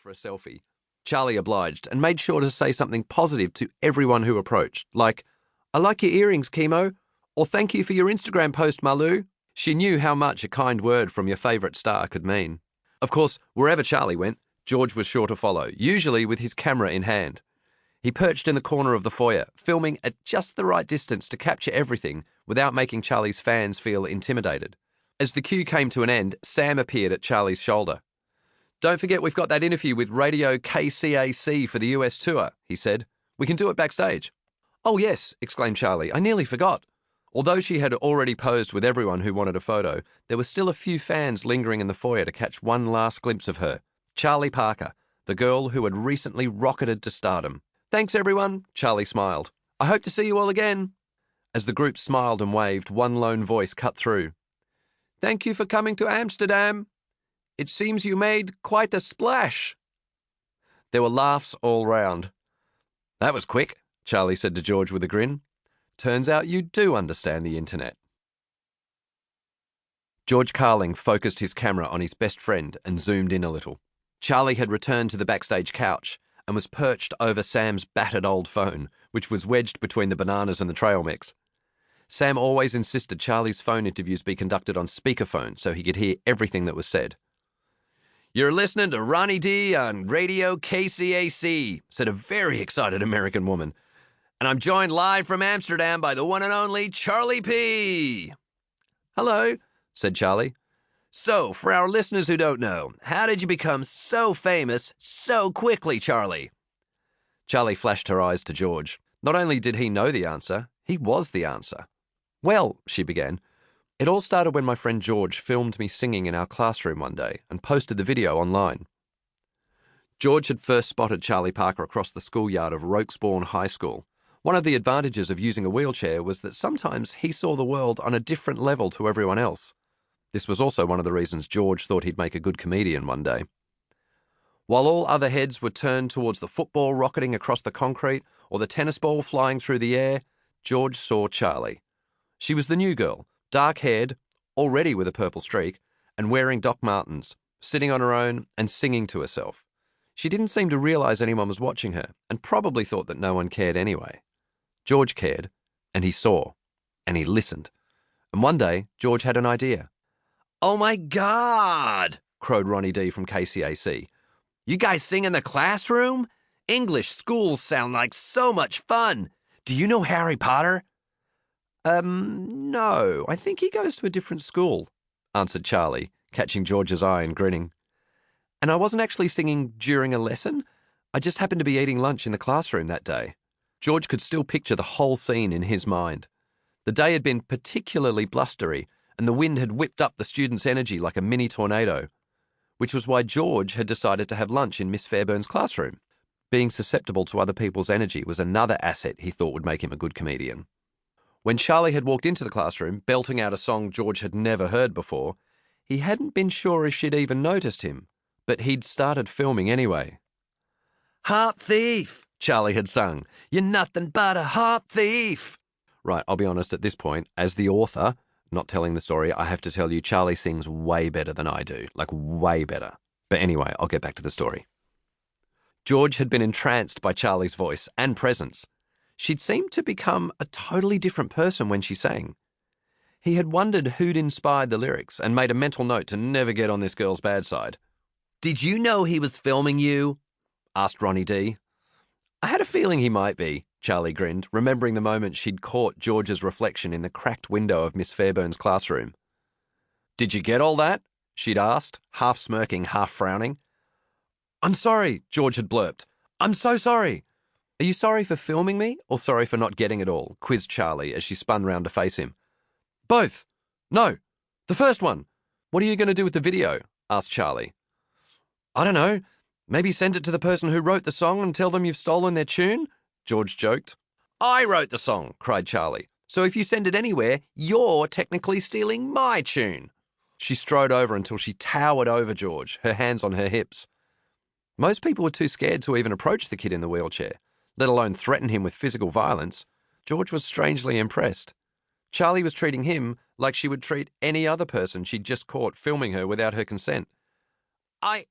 for a selfie. Charley obliged and made sure to say something positive to everyone who approached, like, "I like your earrings, Chemo," or "Thank you for your Instagram post, Malu." She knew how much a kind word from your favourite star could mean. Of course, wherever Charley went, George was sure to follow, usually with his camera in hand. He perched in the corner of the foyer, filming at just the right distance to capture everything without making Charley's fans feel intimidated. As the queue came to an end, Sam appeared at Charley's shoulder. "Don't forget we've got that interview with Radio KCAC for the US tour," he said. "We can do it backstage." "Oh yes," exclaimed Charley. "I nearly forgot." Although she had already posed with everyone who wanted a photo, there were still a few fans lingering in the foyer to catch one last glimpse of her. Charley Parker, the girl who had recently rocketed to stardom. "Thanks, everyone," Charley smiled. "I hope to see you all again." As the group smiled and waved, one lone voice cut through. "Thank you for coming to Amsterdam. It seems you made quite a splash." There were laughs all round. "That was quick," Charley said to George with a grin. "Turns out you do understand the internet." George Carling focused his camera on his best friend and zoomed in a little. Charley had returned to the backstage couch and was perched over Sam's battered old phone, which was wedged between the bananas and the trail mix. Sam always insisted Charley's phone interviews be conducted on speakerphone so he could hear everything that was said. "You're listening to Ronnie D on Radio KCAC," said a very excited American woman. "And I'm joined live from Amsterdam by the one and only Charley P." "Hello," said Charley. "So, for our listeners who don't know, how did you become so famous so quickly, Charley?" Charley flashed her eyes to George. Not only did he know the answer, he was the answer. "Well," she began, "it all started when my friend George filmed me singing in our classroom one day and posted the video online." George had first spotted Charley Parker across the schoolyard of Rokesbourne High School. One of the advantages of using a wheelchair was that sometimes he saw the world on a different level to everyone else. This was also one of the reasons George thought he'd make a good comedian one day. While all other heads were turned towards the football rocketing across the concrete or the tennis ball flying through the air, George saw Charley. She was the new girl, dark-haired, already with a purple streak, and wearing Doc Martens, sitting on her own and singing to herself. She didn't seem to realize anyone was watching her and probably thought that no one cared anyway. George cared, and he saw, and he listened. And one day, George had an idea. "Oh my God!" crowed Ronnie D from KCAC. "You guys sing in the classroom? English schools sound like so much fun. Do you know Harry Potter?" No, I think he goes to a different school," answered Charley, catching George's eye and grinning. "And I wasn't actually singing during a lesson. I just happened to be eating lunch in the classroom that day." George could still picture the whole scene in his mind. The day had been particularly blustery, and the wind had whipped up the students' energy like a mini tornado, which was why George had decided to have lunch in Miss Fairbairn's classroom. Being susceptible to other people's energy was another asset he thought would make him a good comedian. When Charley had walked into the classroom, belting out a song George had never heard before, he hadn't been sure if she'd even noticed him, but he'd started filming anyway. "Heart thief," Charley had sung. "You're nothing but a heart thief." Right, I'll be honest, at this point, as the author, not telling the story, I have to tell you Charley sings way better than I do, like way better. But anyway, I'll get back to the story. George had been entranced by Charley's voice and presence. She'd seemed to become a totally different person when she sang. He had wondered who'd inspired the lyrics and made a mental note to never get on this girl's bad side. "Did you know he was filming you?" asked Ronnie D. "I had a feeling he might be," Charley grinned, remembering the moment she'd caught George's reflection in the cracked window of Miss Fairbairn's classroom. "Did you get all that?" she'd asked, half smirking, half frowning. "I'm sorry," George had blurped. "I'm so sorry." "Are you sorry for filming me, or sorry for not getting it all?" quizzed Charley as she spun round to face him. "Both. No, the first one. What are you going to do with the video?" asked Charley. "I don't know. Maybe send it to the person who wrote the song and tell them you've stolen their tune?" George joked. "I wrote the song," cried Charley. "So if you send it anywhere, you're technically stealing my tune." She strode over until she towered over George, her hands on her hips. Most people were too scared to even approach the kid in the wheelchair, let alone threaten him with physical violence. George was strangely impressed. Charley was treating him like she would treat any other person she'd just caught filming her without her consent. I